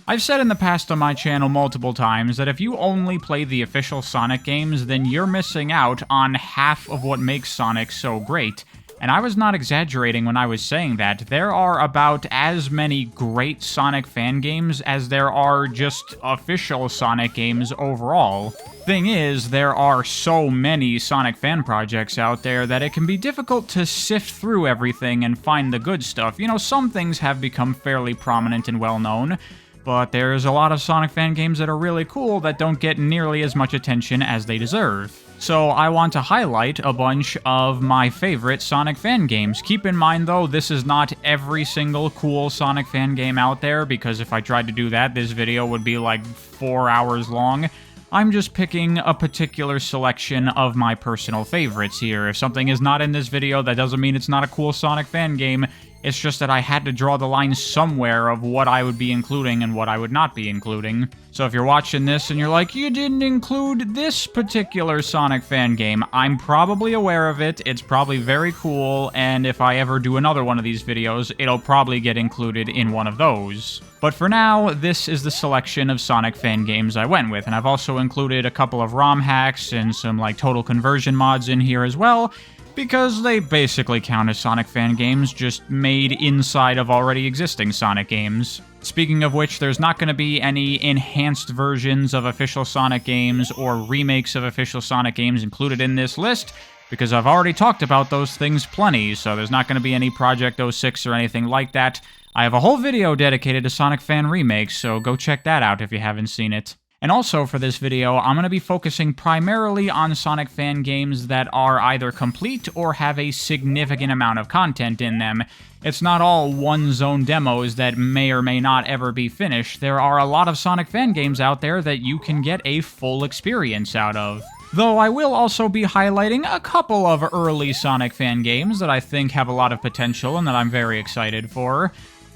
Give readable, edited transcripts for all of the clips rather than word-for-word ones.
I've said in the past on my channel multiple times that if you only play the official Sonic games, then you're missing out on half of what makes Sonic so great. And I was not exaggerating when I was saying that. There are about as many great Sonic fan games as there are just official Sonic games overall. Thing is, there are so many Sonic fan projects out there that it can be difficult to sift through everything and find the good stuff. You know, some things have become fairly prominent and well-known, but there's a lot of Sonic fan games that are really cool that don't get nearly as much attention as they deserve. So I want to highlight a bunch of my favorite Sonic fan games. Keep in mind though, this is not every single cool Sonic fan game out there, because if I tried to do that, this video would be like 4 hours long. I'm just picking a particular selection of my personal favorites here. If something is not in this video, that doesn't mean it's not a cool Sonic fan game. It's just that I had to draw the line somewhere of what I would be including and what I would not be including. So if you're watching this and you're like, you didn't include this particular Sonic fan game, I'm probably aware of it, it's probably very cool, and if I ever do another one of these videos, it'll probably get included in one of those. But for now, this is the selection of Sonic fan games I went with, and I've also included a couple of ROM hacks and some like total conversion mods in here as well, because they basically count as Sonic fan games, just made inside of already existing Sonic games. Speaking of which, there's not going to be any enhanced versions of official Sonic games or remakes of official Sonic games included in this list, because I've already talked about those things plenty, so there's not going to be any Project 06 or anything like that. I have a whole video dedicated to Sonic fan remakes, so go check that out if you haven't seen it. And also for this video, I'm going to be focusing primarily on Sonic fan games that are either complete or have a significant amount of content in them. It's not all one-zone demos that may or may not ever be finished. There are a lot of Sonic fan games out there that you can get a full experience out of. Though I will also be highlighting a couple of early Sonic fan games that I think have a lot of potential and that I'm very excited for.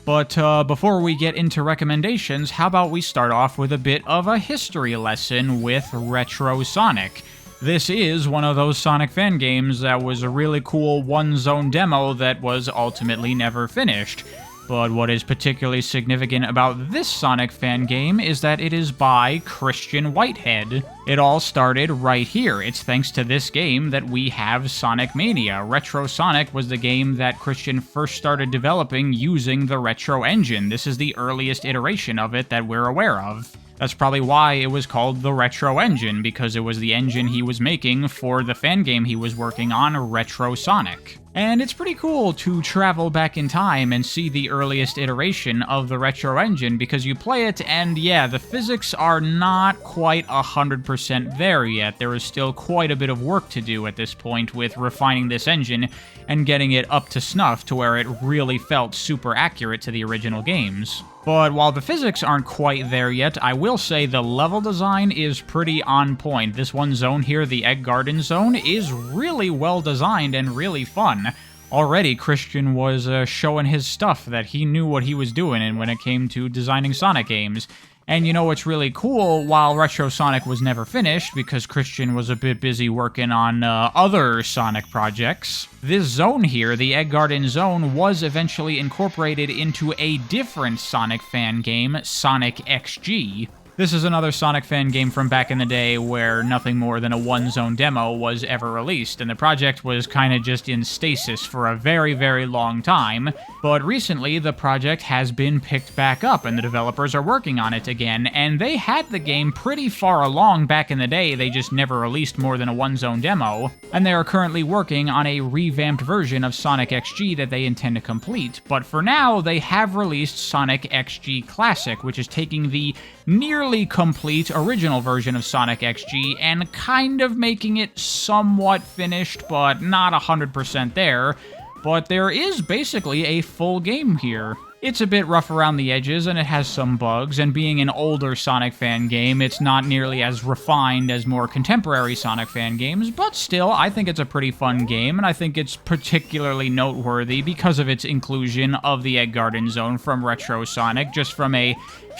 But before we get into recommendations, how about we start off with a bit of a history lesson with Retro Sonic. This is one of those Sonic fan games that was a really cool one-zone demo that was ultimately never finished. But what is particularly significant about this Sonic fan game is that it is by Christian Whitehead. It all started right here. It's thanks to this game that we have Sonic Mania. Retro Sonic was the game that Christian first started developing using the Retro engine. This is the earliest iteration of it that we're aware of. That's probably why it was called the Retro engine, because it was the engine he was making for the fan game he was working on, Retro Sonic. And it's pretty cool to travel back in time and see the earliest iteration of the Retro engine, because you play it and yeah, the physics are not quite 100% there yet. There is still quite a bit of work to do at this point with refining this engine and getting it up to snuff to where it really felt super accurate to the original games. But while the physics aren't quite there yet, I will say the level design is pretty on point. This one zone here, the Egg Garden Zone, is really well designed and really fun. Already, Christian was showing his stuff, that he knew what he was doing and when it came to designing Sonic games. And you know what's really cool? While Retro Sonic was never finished, because Christian was a bit busy working on other Sonic projects, this zone here, the Egg Garden Zone, was eventually incorporated into a different Sonic fan game, Sonic XG. This is another Sonic fan game from back in the day where nothing more than a one-zone demo was ever released, and the project was kinda just in stasis for a very, very long time. But recently, the project has been picked back up, and the developers are working on it again, and they had the game pretty far along back in the day, they just never released more than a one-zone demo, and they are currently working on a revamped version of Sonic XG that they intend to complete. But for now, they have released Sonic XG Classic, which is taking the nearly complete original version of Sonic XG and kind of making it somewhat finished, but not 100% there. But there is basically a full game here. It's a bit rough around the edges, and it has some bugs, and being an older Sonic fan game, it's not nearly as refined as more contemporary Sonic fan games, but still, I think it's a pretty fun game, and I think it's particularly noteworthy because of its inclusion of the Egg Garden Zone from Retro Sonic, just from a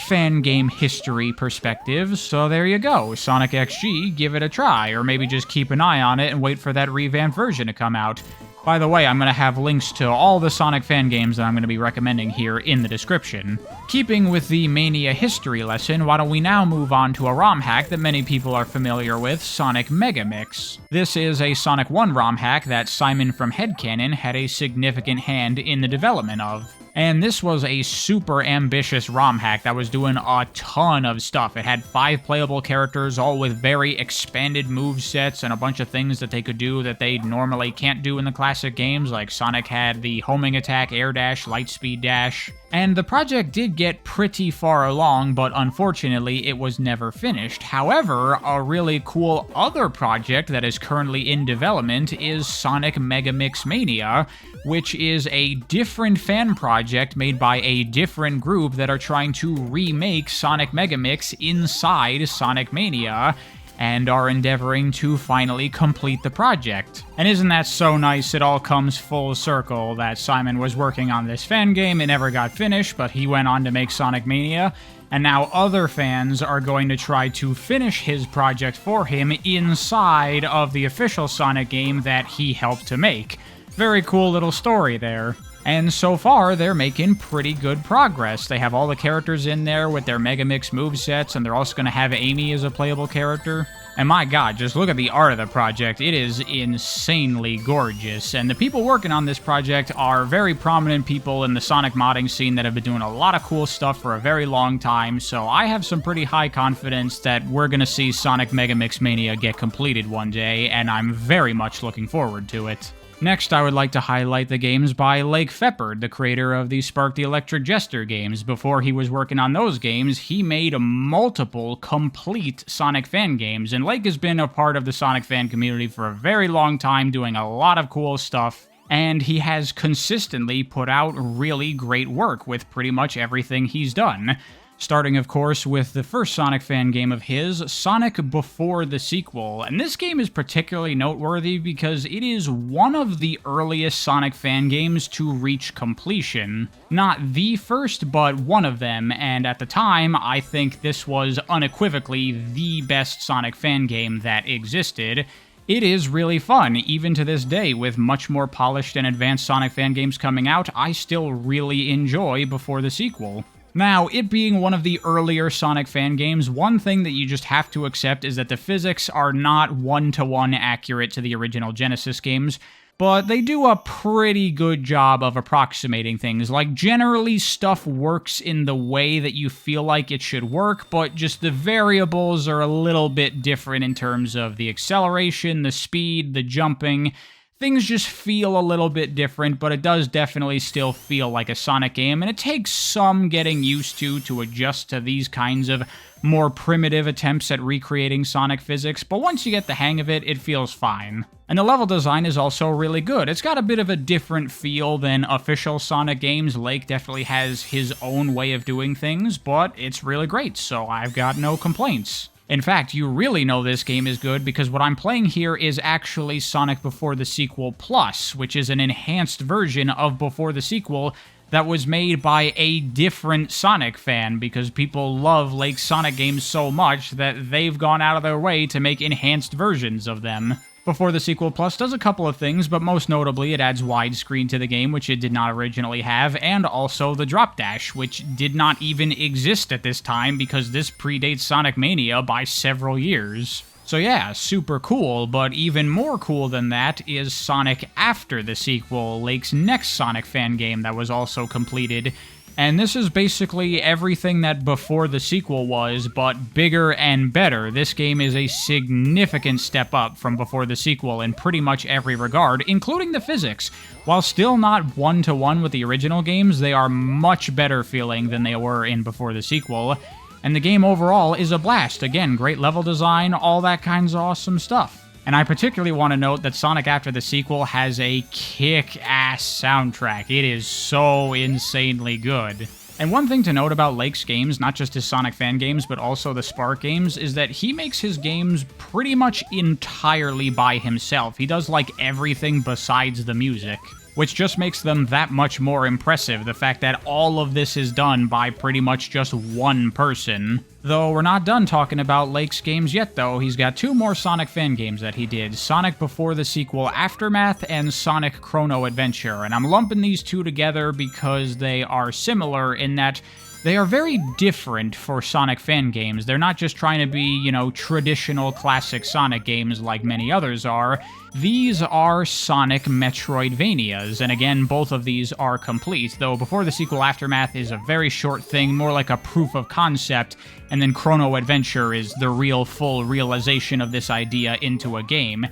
fan game history perspective. So there you go, Sonic XG, give it a try, or maybe just keep an eye on it and wait for that revamped version to come out. By the way, I'm going to have links to all the Sonic fan games that I'm going to be recommending here in the description. Keeping with the Mania history lesson, why don't we now move on to a ROM hack that many people are familiar with, Sonic Megamix. This is a Sonic 1 ROM hack that Simon from Headcanon had a significant hand in the development of. And this was a super ambitious ROM hack that was doing a ton of stuff. It had 5 playable characters, all with very expanded movesets and a bunch of things that they could do that they normally can't do in the classic games, like Sonic had the homing attack, air dash, lightspeed dash. And the project did get pretty far along, but unfortunately it was never finished. However, a really cool other project that is currently in development is Sonic Megamix Mania, which is a different fan project made by a different group that are trying to remake Sonic Megamix inside Sonic Mania, and are endeavoring to finally complete the project. And isn't that so nice? It all comes full circle that Simon was working on this fan game, it never got finished, but he went on to make Sonic Mania, and now other fans are going to try to finish his project for him inside of the official Sonic game that he helped to make. Very cool little story there. And so far, they're making pretty good progress. They have all the characters in there with their Megamix movesets, and they're also going to have Amy as a playable character. And my god, just look at the art of the project. It is insanely gorgeous. And the people working on this project are very prominent people in the Sonic modding scene that have been doing a lot of cool stuff for a very long time, so I have some pretty high confidence that we're going to see Sonic Megamix Mania get completed one day, and I'm very much looking forward to it. Next, I would like to highlight the games by Lake Feppard, the creator of the Spark the Electric Jester games. Before he was working on those games, he made multiple complete Sonic fan games, and Lake has been a part of the Sonic fan community for a very long time, doing a lot of cool stuff, and he has consistently put out really great work with pretty much everything he's done. Starting, of course, with the first Sonic fan game of his, Sonic Before the Sequel. And this game is particularly noteworthy because it is one of the earliest Sonic fan games to reach completion. Not the first, but one of them, and at the time, I think this was unequivocally the best Sonic fan game that existed. It is really fun, even to this day, with much more polished and advanced Sonic fan games coming out, I still really enjoy Before the Sequel. Now, it being one of the earlier Sonic fan games, one thing that you just have to accept is that the physics are not one-to-one accurate to the original Genesis games, but they do a pretty good job of approximating things. Like, generally, stuff works in the way that you feel like it should work, but just the variables are a little bit different in terms of the acceleration, the speed, the jumping. Things just feel a little bit different, but it does definitely still feel like a Sonic game, and it takes some getting used to adjust to these kinds of more primitive attempts at recreating Sonic physics, but once you get the hang of it, it feels fine. And the level design is also really good. It's got a bit of a different feel than official Sonic games. Lake definitely has his own way of doing things, but it's really great, so I've got no complaints. In fact, you really know this game is good because what I'm playing here is actually Sonic Before the Sequel Plus, which is an enhanced version of Before the Sequel that was made by a different Sonic fan because people love Lake's Sonic games so much that they've gone out of their way to make enhanced versions of them. Before the Sequel Plus does a couple of things, but most notably it adds widescreen to the game, which it did not originally have, and also the drop dash, which did not even exist at this time because this predates Sonic Mania by several years. So yeah, super cool, but even more cool than that is Sonic After the Sequel, Lake's next Sonic fan game that was also completed. And this is basically everything that Before the Sequel was, but bigger and better. This game is a significant step up from Before the Sequel in pretty much every regard, including the physics. While still not one-to-one with the original games, they are much better feeling than they were in Before the Sequel. And the game overall is a blast. Again, great level design, all that kinds of awesome stuff. And I particularly want to note that Sonic After the Sequel has a kick-ass soundtrack. It is so insanely good. And one thing to note about Lake's games, not just his Sonic fan games, but also the Spark games, is that he makes his games pretty much entirely by himself. He does, like, everything besides the music. which just makes them that much more impressive, the fact that all of this is done by pretty much just one person. Though we're not done talking about Lake's games yet, though. He's got 2 more Sonic fan games that he did, Sonic before the sequel Aftermath and Sonic Chrono Adventure, and I'm lumping these 2 together because they are similar in that they are very different for Sonic fan games. They're not just trying to be, you know, traditional classic Sonic games like many others are. These are Sonic Metroidvanias, and again, both of these are complete, though Before the Sequel Aftermath is a very short thing, more like a proof of concept, and then Chrono Adventure is the real full realization of this idea into a game.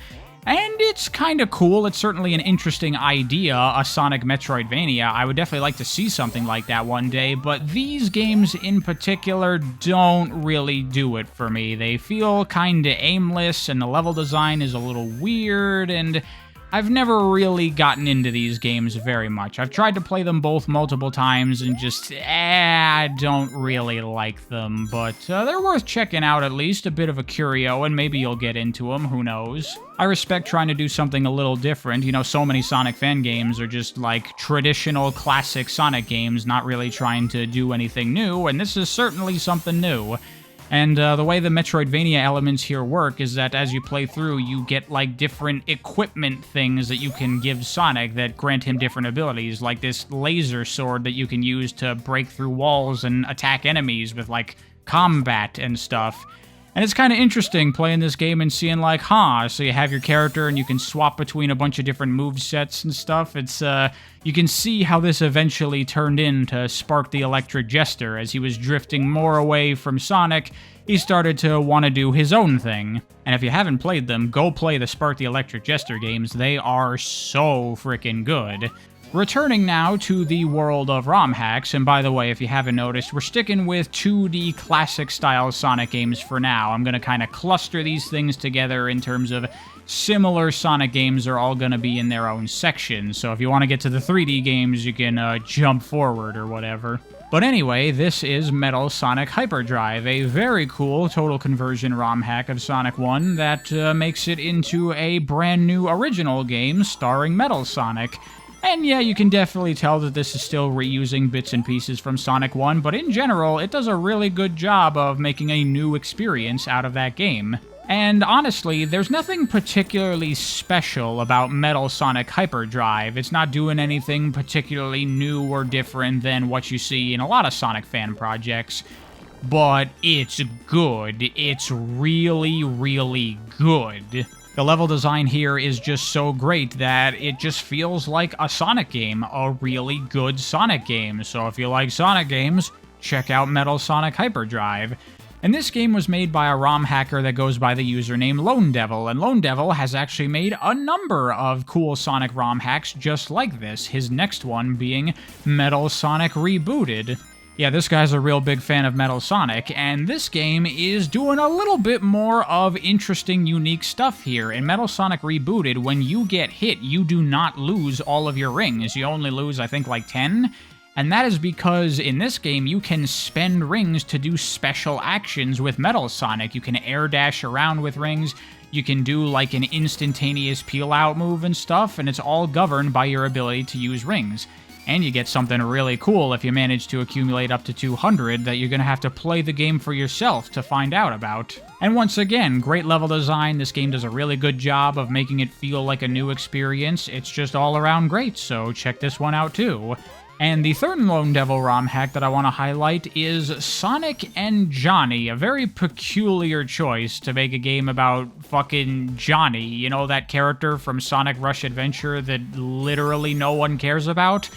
And it's kind of cool. It's certainly an interesting idea, a Sonic Metroidvania. I would definitely like to see something like that one day, but these games in particular don't really do it for me. They feel kind of aimless, and the level design is a little weird, and I've never really gotten into these games very much. I've tried to play them both multiple times and just, I don't really like them, but they're worth checking out at least, a bit of a curio, and maybe you'll get into them, who knows. I respect trying to do something a little different. You know, so many Sonic fan games are just like traditional classic Sonic games, not really trying to do anything new, and this is certainly something new. And the way the Metroidvania elements here work is that as you play through, you get, like, different equipment things that you can give Sonic that grant him different abilities, like this laser sword that you can use to break through walls and attack enemies with, like, combat and stuff. And it's kind of interesting playing this game and seeing, like, so you have your character and you can swap between a bunch of different movesets and stuff. It's, you can see how this eventually turned into Spark the Electric Jester. As he was drifting more away from Sonic, he started to want to do his own thing. And if you haven't played them, go play the Spark the Electric Jester games. They are so freaking good. Returning now to the world of ROM hacks, and by the way, if you haven't noticed, we're sticking with 2D classic-style Sonic games for now. I'm going to kind of cluster these things together in terms of similar Sonic games are all going to be in their own section, so if you want to get to the 3D games, you can jump forward or whatever. But anyway, this is Metal Sonic Hyperdrive, a very cool total conversion ROM hack of Sonic 1 that makes it into a brand new original game starring Metal Sonic. And yeah, you can definitely tell that this is still reusing bits and pieces from Sonic 1, but in general, it does a really good job of making a new experience out of that game. And honestly, there's nothing particularly special about Metal Sonic Hyperdrive. It's not doing anything particularly new or different than what you see in a lot of Sonic fan projects. But it's good. It's really, really good. The level design here is just so great that it just feels like a Sonic game, a really good Sonic game. So if you like Sonic games, check out Metal Sonic Hyperdrive. And this game was made by a ROM hacker that goes by the username Lone Devil, and Lone Devil has actually made a number of cool Sonic ROM hacks just like this, his next one being Metal Sonic Rebooted. Yeah, this guy's a real big fan of Metal Sonic, and this game is doing a little bit more of interesting, unique stuff here. In Metal Sonic Rebooted, when you get hit, you do not lose all of your rings. You only lose, I think, like 10? And that is because in this game, you can spend rings to do special actions with Metal Sonic. You can air dash around with rings, you can do like an instantaneous peel-out move and stuff, and it's all governed by your ability to use rings. And you get something really cool if you manage to accumulate up to 200 that you're going to have to play the game for yourself to find out about. And once again, great level design. This game does a really good job of making it feel like a new experience. It's just all around great, so check this one out too. And the third Lone Devil ROM hack that I want to highlight is Sonic and Johnny, a very peculiar choice to make a game about fucking Johnny. You know, that character from Sonic Rush Adventure that literally no one cares about?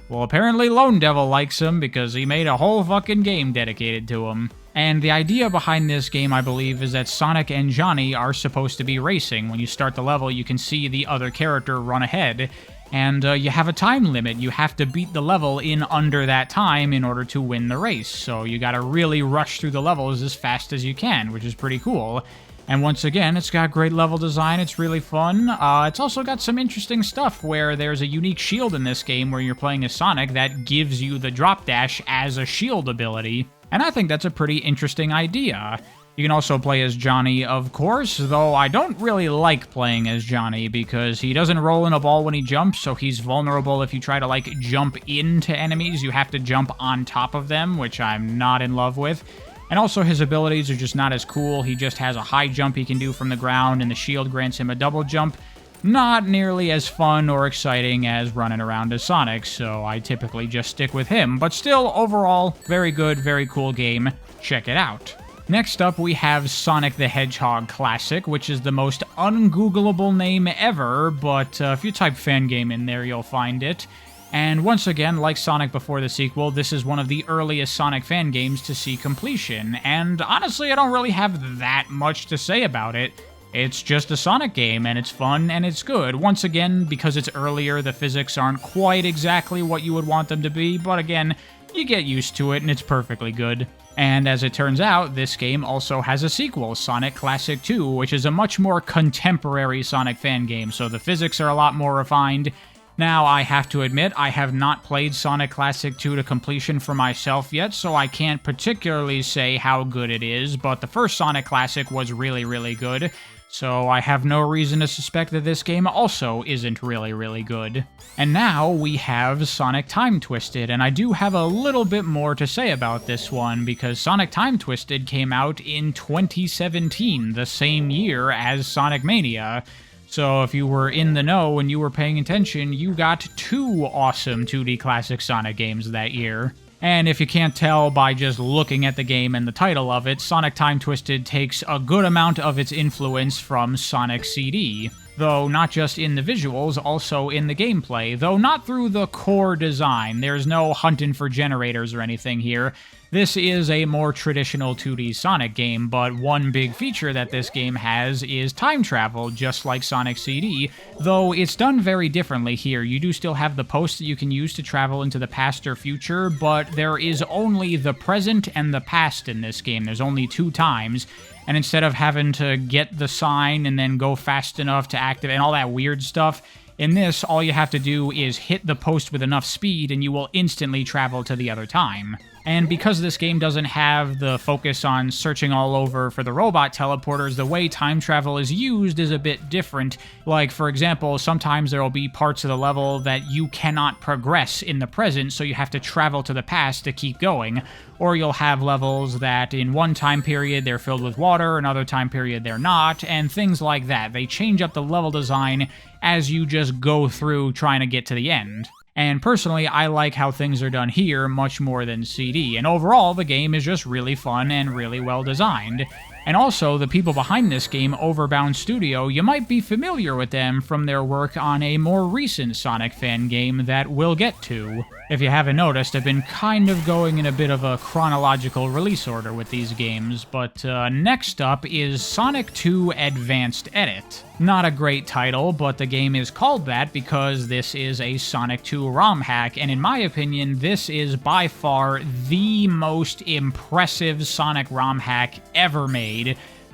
Well, apparently Lone Devil likes him because he made a whole fucking game dedicated to him. And the idea behind this game, I believe, is that Sonic and Johnny are supposed to be racing. When you start the level, you can see the other character run ahead. And you have a time limit. You have to beat the level in under that time in order to win the race. So you gotta really rush through the levels as fast as you can, which is pretty cool. And once again, it's got great level design, it's really fun. It's also got some interesting stuff where there's a unique shield in this game where you're playing as Sonic that gives you the drop dash as a shield ability. And I think that's a pretty interesting idea. You can also play as Johnny, of course, though I don't really like playing as Johnny because he doesn't roll in a ball when he jumps, so he's vulnerable if you try to, like, jump into enemies. You have to jump on top of them, which I'm not in love with. And also his abilities are just not as cool. He just has a high jump he can do from the ground, and the shield grants him a double jump. Not nearly as fun or exciting as running around as Sonic, so I typically just stick with him. But still, overall, very good, very cool game. Check it out. Next up, we have Sonic the Hedgehog Classic, which is the most ungoogleable name ever, but if you type fan game in there, you'll find it. And once again, like Sonic before the sequel, this is one of the earliest Sonic fan games to see completion, and honestly, I don't really have that much to say about it. It's just a Sonic game, and it's fun, and it's good. Once again, because it's earlier, the physics aren't quite exactly what you would want them to be, but again, you get used to it, and it's perfectly good. And as it turns out, this game also has a sequel, Sonic Classic 2, which is a much more contemporary Sonic fan game, so the physics are a lot more refined. Now, I have to admit, I have not played Sonic Classic 2 to completion for myself yet, so I can't particularly say how good it is, but the first Sonic Classic was really, really good. So I have no reason to suspect that this game also isn't really, really good. And now we have Sonic Time Twisted, and I do have a little bit more to say about this one, because Sonic Time Twisted came out in 2017, the same year as Sonic Mania. So if you were in the know and you were paying attention, you got two awesome 2D classic Sonic games that year. And if you can't tell by just looking at the game and the title of it, Sonic Time Twisted takes a good amount of its influence from Sonic CD. Though not just in the visuals, also in the gameplay, though not through the core design. There's no hunting for generators or anything here. This is a more traditional 2D Sonic game, but one big feature that this game has is time travel, just like Sonic CD, though it's done very differently here. You do still have the post that you can use to travel into the past or future, but there is only the present and the past in this game. There's only two times, and instead of having to get the sign and then go fast enough to activate and all that weird stuff, in this, all you have to do is hit the post with enough speed and you will instantly travel to the other time. And because this game doesn't have the focus on searching all over for the robot teleporters, the way time travel is used is a bit different. Like, for example, sometimes there will be parts of the level that you cannot progress in the present, so you have to travel to the past to keep going. Or you'll have levels that in one time period they're filled with water, another time period they're not, and things like that. They change up the level design as you just go through trying to get to the end. And personally, I like how things are done here much more than CD, and overall, the game is just really fun and really well designed. And also, the people behind this game, Overbound Studio, you might be familiar with them from their work on a more recent Sonic fan game that we'll get to. If you haven't noticed, I've been kind of going in a bit of a chronological release order with these games, but next up is Sonic 2 Advanced Edit. Not a great title, but the game is called that because this is a Sonic 2 ROM hack, and in my opinion, this is by far the most impressive Sonic ROM hack ever made.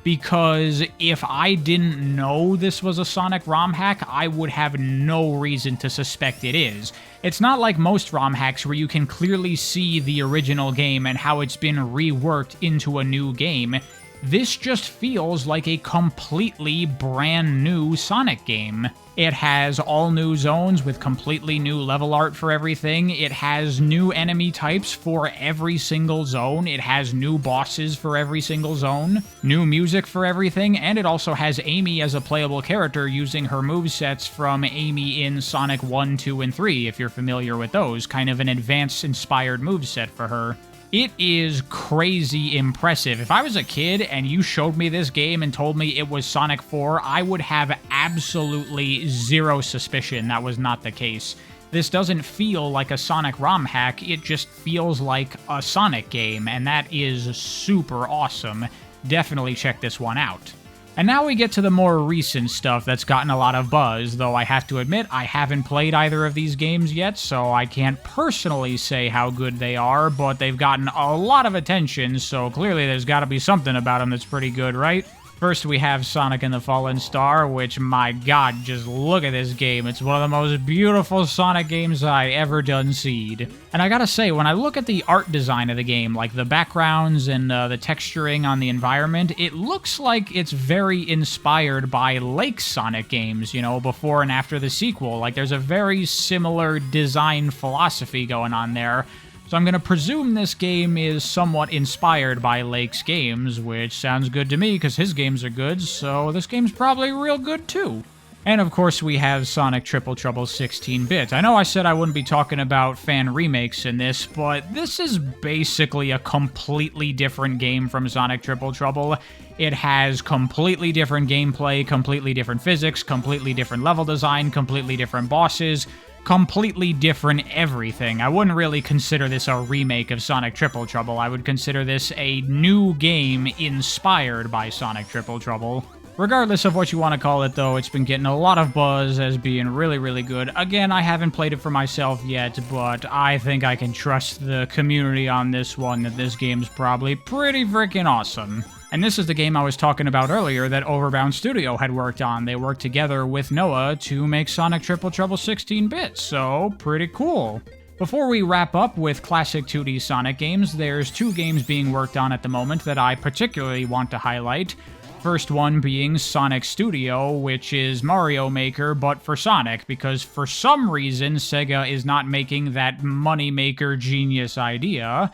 Because if I didn't know this was a Sonic ROM hack, I would have no reason to suspect it is. It's not like most ROM hacks where you can clearly see the original game and how it's been reworked into a new game. This just feels like a completely brand new Sonic game. It has all new zones with completely new level art for everything. It has new enemy types for every single zone. It has new bosses for every single zone, new music for everything, and it also has Amy as a playable character using her movesets from Amy in Sonic 1, 2, and 3, if you're familiar with those. Kind of an advanced inspired moveset for her. It is crazy impressive. If I was a kid and you showed me this game and told me it was Sonic 4, I would have absolutely zero suspicion that was not the case. This doesn't feel like a Sonic ROM hack, it just feels like a Sonic game, and that is super awesome. Definitely check this one out. And now we get to the more recent stuff that's gotten a lot of buzz, though I have to admit I haven't played either of these games yet, so I can't personally say how good they are, but they've gotten a lot of attention, so clearly there's gotta be something about them that's pretty good, right? First, we have Sonic and the Fallen Star, which, my god, just look at this game. It's one of the most beautiful Sonic games I ever done seed. And I gotta say, when I look at the art design of the game, like the backgrounds and the texturing on the environment, it looks like it's very inspired by Lake Sonic games, you know, before and after the sequel. Like, there's a very similar design philosophy going on there. So I'm going to presume this game is somewhat inspired by Lake's games, which sounds good to me because his games are good, so this game's probably real good too. And of course we have Sonic Triple Trouble 16-bit. I know I said I wouldn't be talking about fan remakes in this, but this is basically a completely different game from Sonic Triple Trouble. It has completely different gameplay, completely different physics, completely different level design, completely different bosses, completely different everything. I wouldn't really consider this a remake of Sonic Triple Trouble. I would consider this a new game inspired by Sonic Triple Trouble. Regardless of what you want to call it, though, it's been getting a lot of buzz as being really, really good. Again, I haven't played it for myself yet, but I think I can trust the community on this one that this game's probably pretty freaking awesome. And this is the game I was talking about earlier that Overbound Studio had worked on. They worked together with Noah to make Sonic Triple Trouble 16-bit, so pretty cool. Before we wrap up with classic 2D Sonic games, there's two games being worked on at the moment that I particularly want to highlight. First one being Sonic Studio, which is Mario Maker, but for Sonic, because for some reason Sega is not making that moneymaker genius idea.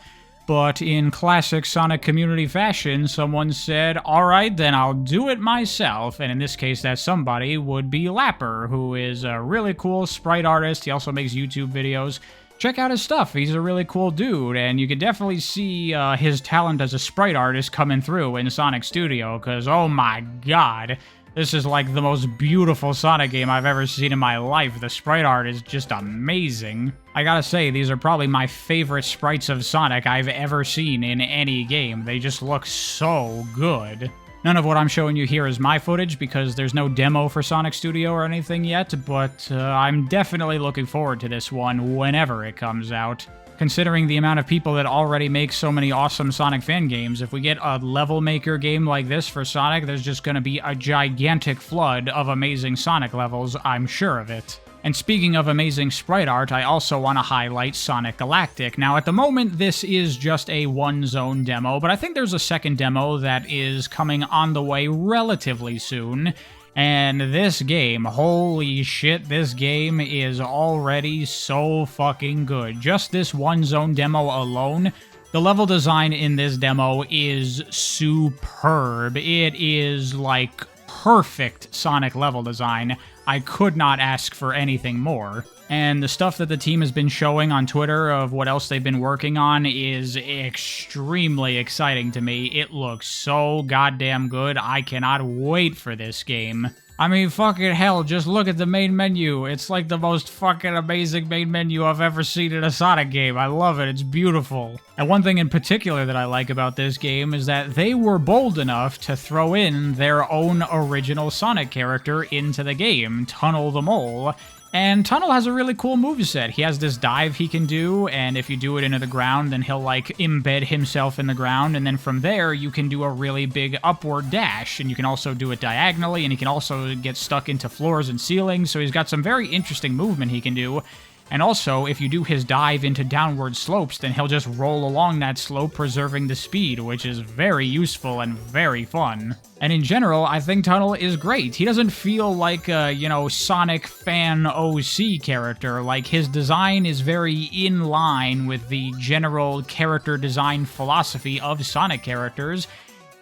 But in classic Sonic community fashion, someone said, alright, then I'll do it myself. And in this case, that somebody would be Lapper, who is a really cool sprite artist. He also makes YouTube videos. Check out his stuff. He's a really cool dude, and you can definitely see his talent as a sprite artist coming through in Sonic Studio, because, oh my god, this is like the most beautiful Sonic game I've ever seen in my life. The sprite art is just amazing. I gotta say, these are probably my favorite sprites of Sonic I've ever seen in any game. They just look so good. None of what I'm showing you here is my footage because there's no demo for Sonic Studio or anything yet, but I'm definitely looking forward to this one whenever it comes out. Considering the amount of people that already make so many awesome Sonic fan games, if we get a level maker game like this for Sonic, there's just going to be a gigantic flood of amazing Sonic levels, I'm sure of it. And speaking of amazing sprite art, I also want to highlight Sonic Galactic. Now, at the moment, this is just a one-zone demo, but I think there's a second demo that is coming on the way relatively soon. And this game, holy shit, this game is already so fucking good. Just this one-zone demo alone, the level design in this demo is superb. It is, like, perfect Sonic level design. I could not ask for anything more. And the stuff that the team has been showing on Twitter of what else they've been working on is extremely exciting to me. It looks so goddamn good. I cannot wait for this game. I mean, fucking hell, just look at the main menu. It's like the most fucking amazing main menu I've ever seen in a Sonic game. I love it. It's beautiful. And one thing in particular that I like about this game is that they were bold enough to throw in their own original Sonic character into the game, Tunnel the Mole. And Tunnel has a really cool moveset. He has this dive he can do, and if you do it into the ground, then he'll, like, embed himself in the ground, and then from there, you can do a really big upward dash, and you can also do it diagonally, and he can also get stuck into floors and ceilings, so he's got some very interesting movement he can do. And also, if you do his dive into downward slopes, then he'll just roll along that slope, preserving the speed, which is very useful and very fun. And in general, I think Tunnel is great. He doesn't feel like a, Sonic fan OC character. Like, his design is very in line with the general character design philosophy of Sonic characters.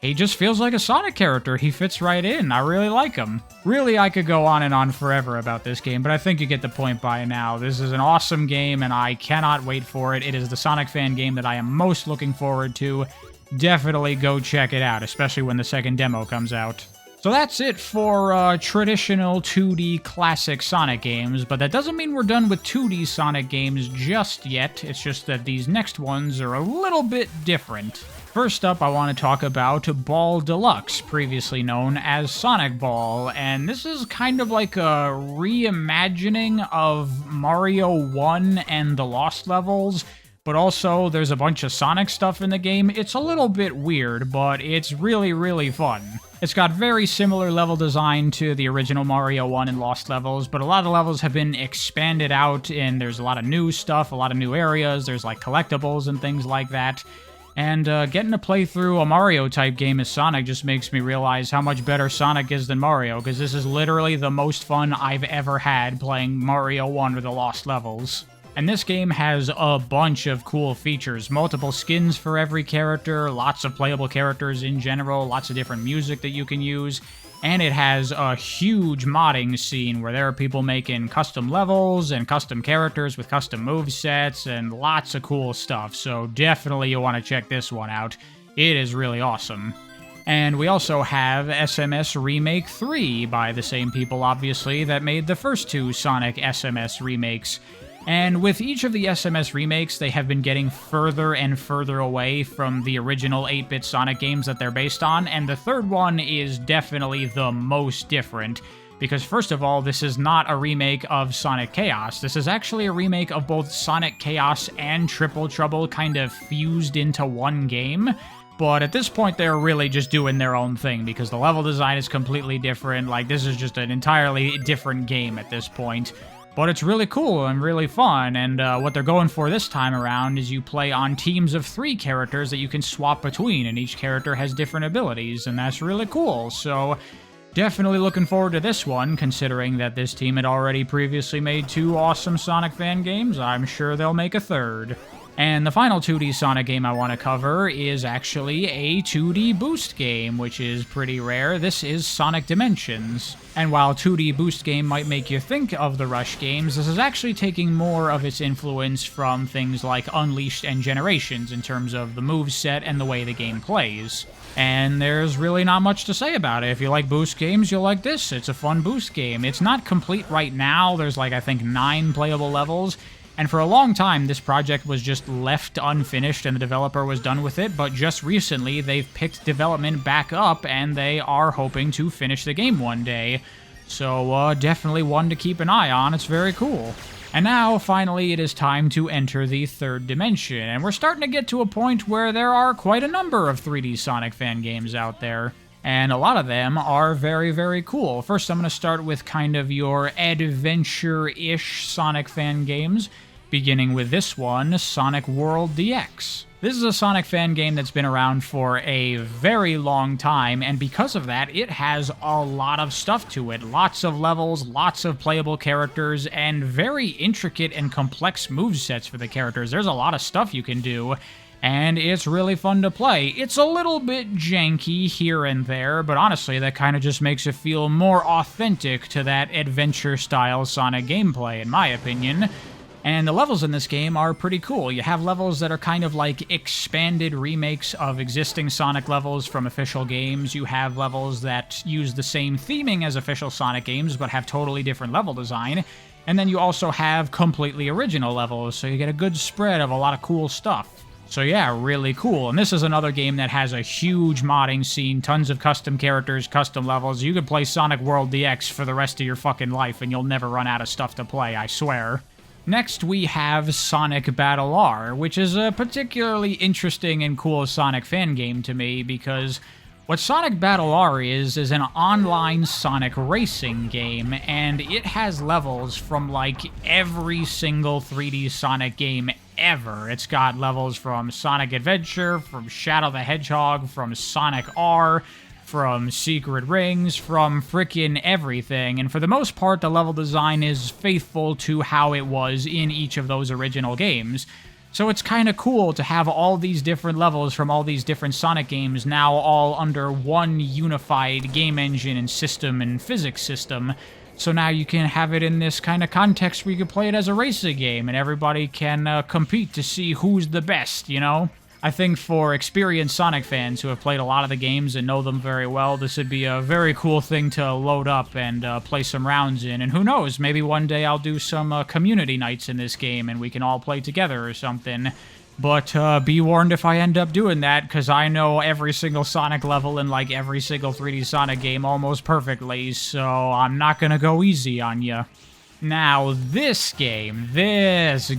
He just feels like a Sonic character. He fits right in. I really like him. Really, I could go on and on forever about this game, but I think you get the point by now. This is an awesome game, and I cannot wait for it. It is the Sonic fan game that I am most looking forward to. Definitely go check it out, especially when the second demo comes out. So that's it for traditional 2D classic Sonic games, but that doesn't mean we're done with 2D Sonic games just yet. It's just that these next ones are a little bit different. First up, I want to talk about Boll Deluxe, previously known as Sonic Ball, and this is kind of like a reimagining of Mario 1 and the Lost Levels, but also there's a bunch of Sonic stuff in the game. It's a little bit weird, but it's really, really fun. It's got very similar level design to the original Mario 1 and Lost Levels, but a lot of the levels have been expanded out, and there's a lot of new stuff, a lot of new areas, there's like collectibles and things like that. And getting to play through a Mario-type game as Sonic just makes me realize how much better Sonic is than Mario, because this is literally the most fun I've ever had playing Mario 1 or the Lost Levels. And this game has a bunch of cool features, multiple skins for every character, lots of playable characters in general, lots of different music that you can use, and it has a huge modding scene where there are people making custom levels and custom characters with custom movesets and lots of cool stuff, so definitely you'll want to check this one out. It is really awesome. And we also have SMS Remake 3 by the same people, obviously, that made the first two Sonic SMS remakes. And with each of the SMS remakes, they have been getting further and further away from the original 8-bit Sonic games that they're based on, and the third one is definitely the most different, because first of all, this is not a remake of Sonic Chaos. This is actually a remake of both Sonic Chaos and Triple Trouble kind of fused into one game. But at this point, they're really just doing their own thing, because the level design is completely different. Like, this is just an entirely different game at this point. But it's really cool and really fun, and what they're going for this time around is you play on teams of 3 characters that you can swap between, and each character has different abilities, and that's really cool. So definitely looking forward to this one, considering that this team had already previously made 2 awesome Sonic fan games. I'm sure they'll make a third. And the final 2D Sonic game I want to cover is actually a 2D boost game, which is pretty rare. This is Sonic Dimensions. And while 2D boost game might make you think of the Rush games, this is actually taking more of its influence from things like Unleashed and Generations in terms of the moveset and the way the game plays. And there's really not much to say about it. If you like boost games, you'll like this. It's a fun boost game. It's not complete right now. There's like, I think, 9 playable levels. And for a long time, this project was just left unfinished and the developer was done with it, but just recently they've picked development back up and they are hoping to finish the game one day. So definitely one to keep an eye on. It's very cool. And now, finally, it is time to enter the third dimension, and we're starting to get to a point where there are quite a number of 3D Sonic fan games out there. And a lot of them are very, very cool. First, I'm going to start with kind of your adventure-ish Sonic fan games, beginning with this one, Sonic World DX. This is a Sonic fan game that's been around for a very long time, and because of that, it has a lot of stuff to it. Lots of levels, lots of playable characters, and very intricate and complex movesets for the characters. There's a lot of stuff you can do, and it's really fun to play. It's a little bit janky here and there, but honestly, that kind of just makes it feel more authentic to that adventure-style Sonic gameplay, in my opinion. And the levels in this game are pretty cool. You have levels that are kind of like expanded remakes of existing Sonic levels from official games. You have levels that use the same theming as official Sonic games, but have totally different level design. And then you also have completely original levels, so you get a good spread of a lot of cool stuff. So yeah, really cool. And this is another game that has a huge modding scene, tons of custom characters, custom levels. You could play Sonic World DX for the rest of your fucking life, and you'll never run out of stuff to play, I swear. Next, we have Sonic Battle R, which is a particularly interesting and cool Sonic fan game to me, because what Sonic Battle R is an online Sonic racing game, and it has levels from, like, every single 3D Sonic game ever. It's got levels from Sonic Adventure, from Shadow the Hedgehog, from Sonic R, from Secret Rings, from frickin' everything, and for the most part, the level design is faithful to how it was in each of those original games. So it's kind of cool to have all these different levels from all these different Sonic games now all under one unified game engine and system and physics system. So now you can have it in this kind of context where you can play it as a racing game, and everybody can compete to see who's the best, you know? I think for experienced Sonic fans who have played a lot of the games and know them very well, this would be a very cool thing to load up and play some rounds in. And who knows, maybe one day I'll do some community nights in this game and we can all play together or something. But be warned if I end up doing that, because I know every single Sonic level in like every single 3D Sonic game almost perfectly, so I'm not gonna go easy on ya. Now, this game is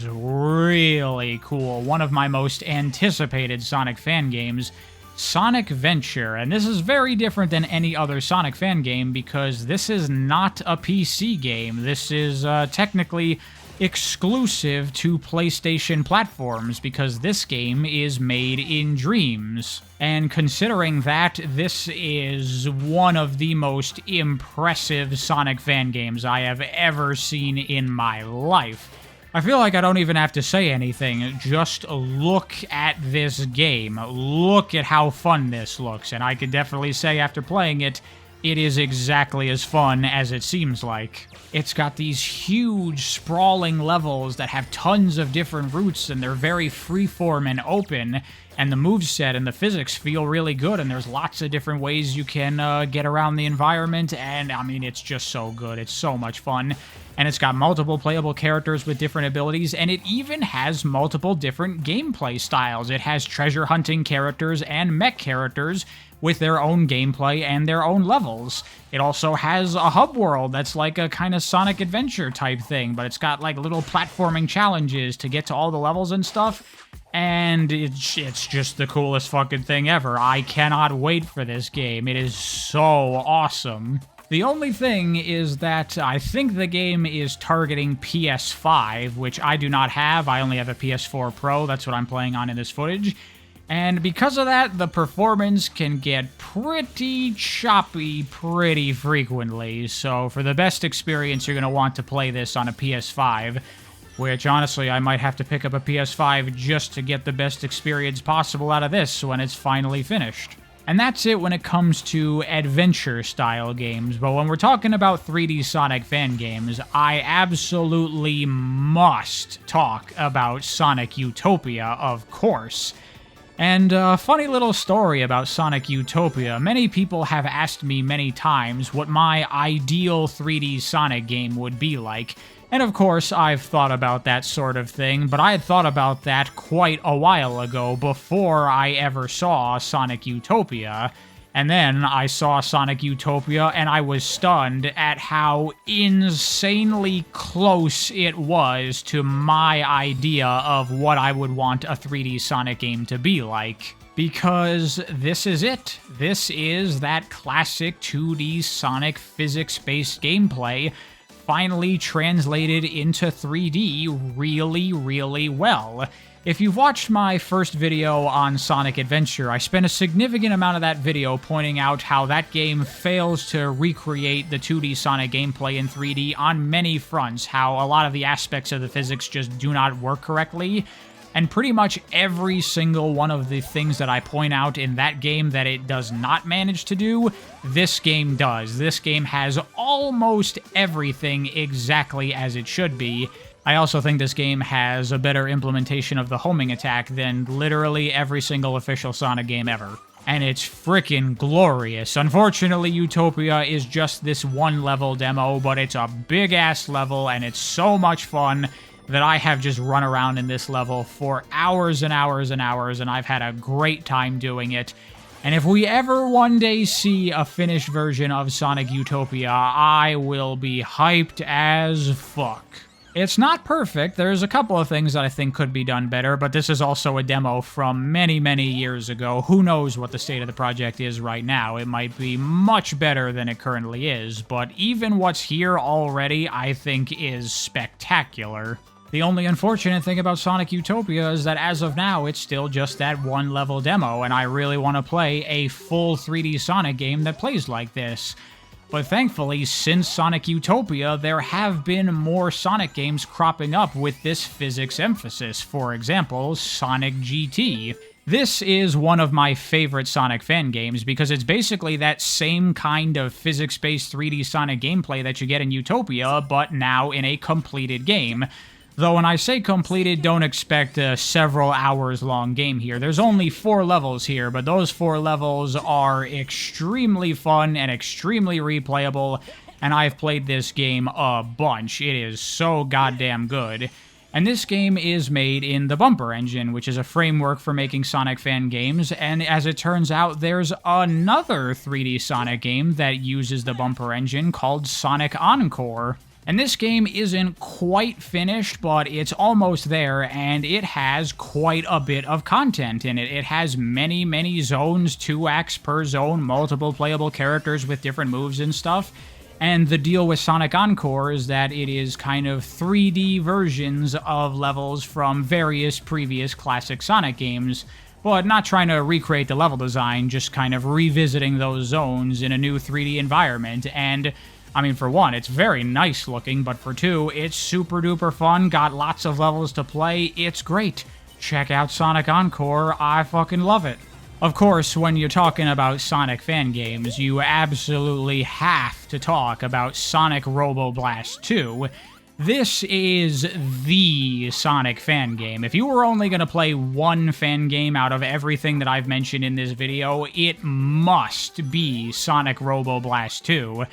really cool. One of my most anticipated Sonic fan games, Sonic Venture. And this is very different than any other Sonic fan game because this is not a PC game. This is technically exclusive to PlayStation platforms because this game is made in Dreams. And considering that, this is one of the most impressive Sonic fan games I have ever seen in my life. I feel like I don't even have to say anything, just look at this game. Look at how fun this looks, and I could definitely say after playing it, it is exactly as fun as it seems like. It's got these huge, sprawling levels that have tons of different routes, and they're very freeform and open, and the moveset and the physics feel really good, and there's lots of different ways you can get around the environment, and I mean, it's just so good. It's so much fun. And it's got multiple playable characters with different abilities, and it even has multiple different gameplay styles. It has treasure hunting characters and mech characters with their own gameplay and their own levels. It also has a hub world that's like a kind of Sonic Adventure type thing, but it's got like little platforming challenges to get to all the levels and stuff. And it's just the coolest fucking thing ever. I cannot wait for this game. It is so awesome. The only thing is that I think the game is targeting PS5, which I do not have. I only have a PS4 Pro. That's what I'm playing on in this footage. And because of that, the performance can get pretty choppy pretty frequently. So for the best experience, you're going to want to play this on a PS5, which honestly, I might have to pick up a PS5 just to get the best experience possible out of this when it's finally finished. And that's it when it comes to adventure-style games, but when we're talking about 3D Sonic fan games, I absolutely must talk about Sonic Utopia, of course. And a funny little story about Sonic Utopia. Many people have asked me many times what my ideal 3D Sonic game would be like. And of course, I've thought about that sort of thing, but I had thought about that quite a while ago before I ever saw Sonic Utopia. And then I saw Sonic Utopia and I was stunned at how insanely close it was to my idea of what I would want a 3D Sonic game to be like. Because this is it. This is that classic 2D Sonic physics-based gameplay finally translated into 3D really, really well. If you've watched my first video on Sonic Adventure, I spent a significant amount of that video pointing out how that game fails to recreate the 2D Sonic gameplay in 3D on many fronts, how a lot of the aspects of the physics just do not work correctly. And pretty much every single one of the things that I point out in that game that it does not manage to do, this game does. This game has almost everything exactly as it should be. I also think this game has a better implementation of the homing attack than literally every single official Sonic game ever. And it's freaking glorious. Unfortunately, Utopia is just this one level demo, but it's a big-ass level, and it's so much fun that I have just run around in this level for hours and hours and hours, and I've had a great time doing it. And if we ever one day see a finished version of Sonic Utopia, I will be hyped as fuck. It's not perfect. There's a couple of things that I think could be done better, but this is also a demo from many, many years ago. Who knows what the state of the project is right now? It might be much better than it currently is, but even what's here already, I think, is spectacular. The only unfortunate thing about Sonic Utopia is that as of now, it's still just that one level demo, and I really want to play a full 3D Sonic game that plays like this. But thankfully, since Sonic Utopia, there have been more Sonic games cropping up with this physics emphasis. For example, Sonic GT. This is one of my favorite Sonic fan games because it's basically that same kind of physics-based 3D Sonic gameplay that you get in Utopia, but now in a completed game. Though when I say completed, don't expect a several hours long game here. There's only 4 levels here, but those 4 levels are extremely fun and extremely replayable, and I've played this game a bunch. It is so goddamn good. And this game is made in the Bumper engine, which is a framework for making Sonic fan games, and as it turns out, there's another 3D Sonic game that uses the Bumper engine called Sonic Encore. And this game isn't quite finished, but it's almost there, and it has quite a bit of content in it. It has many, many zones, 2 acts per zone, multiple playable characters with different moves and stuff. And the deal with Sonic Encore is that it is kind of 3D versions of levels from various previous classic Sonic games, but not trying to recreate the level design, just kind of revisiting those zones in a new 3D environment. And I mean, for one, it's very nice looking, but for two, it's super duper fun, got lots of levels to play, it's great. Check out Sonic Encore, I fucking love it. Of course, when you're talking about Sonic fan games, you absolutely have to talk about Sonic Robo Blast 2. This is the Sonic fan game. If you were only going to play one fan game out of everything that I've mentioned in this video, it must be Sonic Robo Blast 2.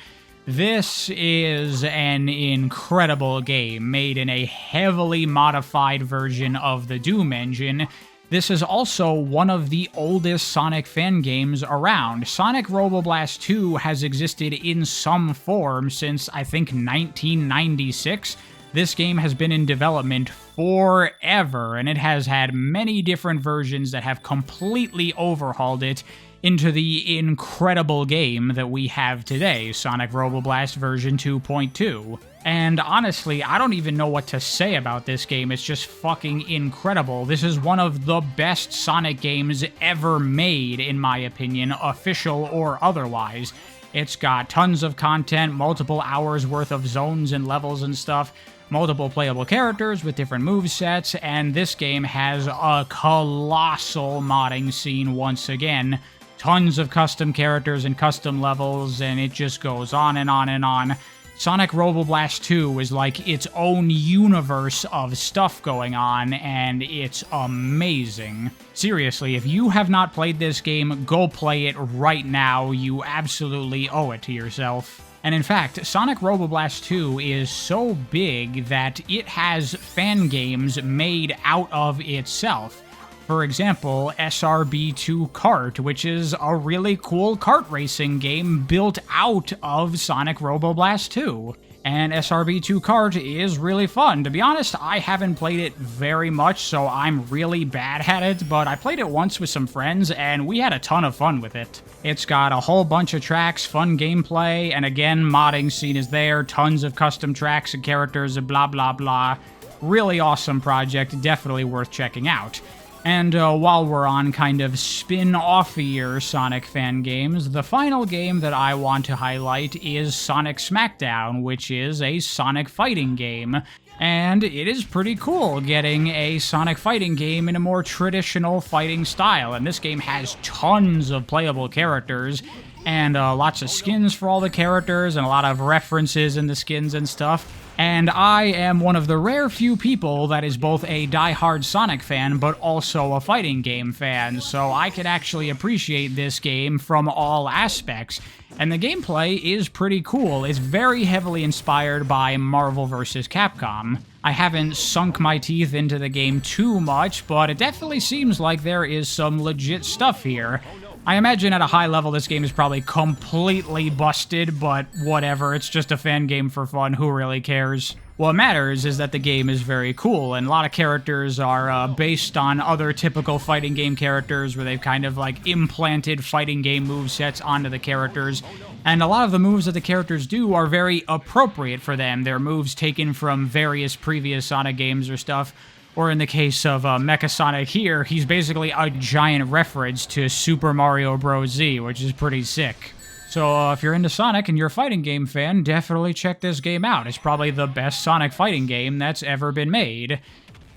This is an incredible game made in a heavily modified version of the Doom engine. This is also one of the oldest Sonic fan games around. Sonic Robo Blast 2 has existed in some form since, I think, 1996. This game has been in development forever, and it has had many different versions that have completely overhauled it into the incredible game that we have today, Sonic Robo Blast version 2.2. And honestly, I don't even know what to say about this game. It's just fucking incredible. This is one of the best Sonic games ever made, in my opinion, official or otherwise. It's got tons of content, multiple hours worth of zones and levels and stuff, multiple playable characters with different movesets, and this game has a colossal modding scene once again. Tons of custom characters and custom levels, and it just goes on and on and on. Sonic Robo Blast 2 is like its own universe of stuff going on, and it's amazing. Seriously, if you have not played this game, go play it right now. You absolutely owe it to yourself. And in fact, Sonic Robo Blast 2 is so big that it has fan games made out of itself. For example, SRB2 Kart, which is a really cool kart racing game built out of Sonic Robo Blast 2. And SRB2 Kart is really fun. To be honest, I haven't played it very much, so I'm really bad at it, but I played it once with some friends, and we had a ton of fun with it. It's got a whole bunch of tracks, fun gameplay, and again, modding scene is there, tons of custom tracks and characters and blah blah blah. Really awesome project, definitely worth checking out. And while we're on kind of spin-offier Sonic fan games, the final game that I want to highlight is Sonic Smackdown, which is a Sonic fighting game. And it is pretty cool getting a Sonic fighting game in a more traditional fighting style. And this game has tons of playable characters, and lots of skins for all the characters, and a lot of references in the skins and stuff. And I am one of the rare few people that is both a die-hard Sonic fan, but also a fighting game fan, so I can actually appreciate this game from all aspects. And the gameplay is pretty cool. It's very heavily inspired by Marvel vs. Capcom. I haven't sunk my teeth into the game too much, but it definitely seems like there is some legit stuff here. I imagine at a high level this game is probably completely busted, but whatever, it's just a fan game for fun, who really cares? What matters is that the game is very cool, and a lot of characters are based on other typical fighting game characters, where they've kind of like implanted fighting game movesets onto the characters, and a lot of the moves that the characters do are very appropriate for them. They're moves taken from various previous Sonic games or stuff. Or in the case of Mecha Sonic here, he's basically a giant reference to Super Mario Bros. Z, which is pretty sick. So if you're into Sonic and you're a fighting game fan, definitely check this game out. It's probably the best Sonic fighting game that's ever been made.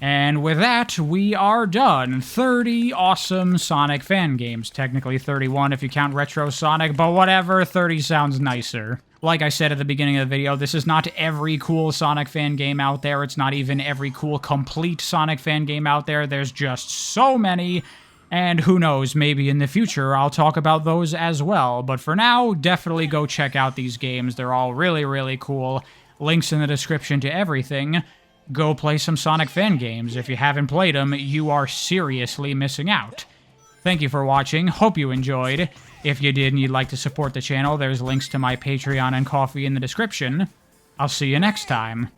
And with that, we are done. 30 awesome Sonic fan games. Technically 31 if you count Retro Sonic, but whatever, 30 sounds nicer. Like I said at the beginning of the video, this is not every cool Sonic fan game out there. It's not even every cool complete Sonic fan game out there. There's just so many, and who knows, maybe in the future I'll talk about those as well. But for now, definitely go check out these games. They're all really, really cool. Links in the description to everything. Go play some Sonic fan games. If you haven't played them, you are seriously missing out. Thank you for watching. Hope you enjoyed. If you did and you'd like to support the channel, there's links to my Patreon and Ko-fi in the description. I'll see you next time.